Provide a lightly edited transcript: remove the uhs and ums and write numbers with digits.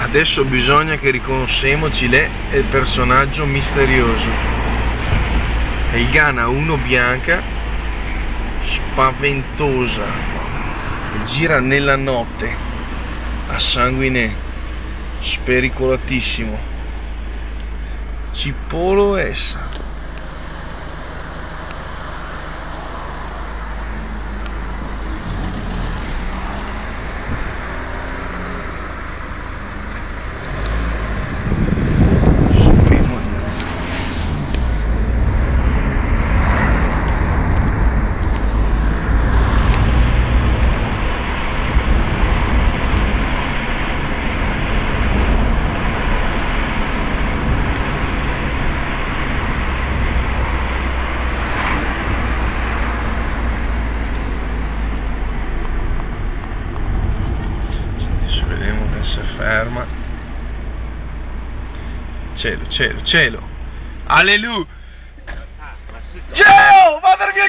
Adesso bisogna che riconosciamoci lei è il personaggio misterioso. È il Ghana 1 bianca, spaventosa, e gira nella notte, a sanguine, spericolatissimo. Cipolo essa. Si ferma. Cielo, cielo, cielo. Alleluia. Geo, vado via.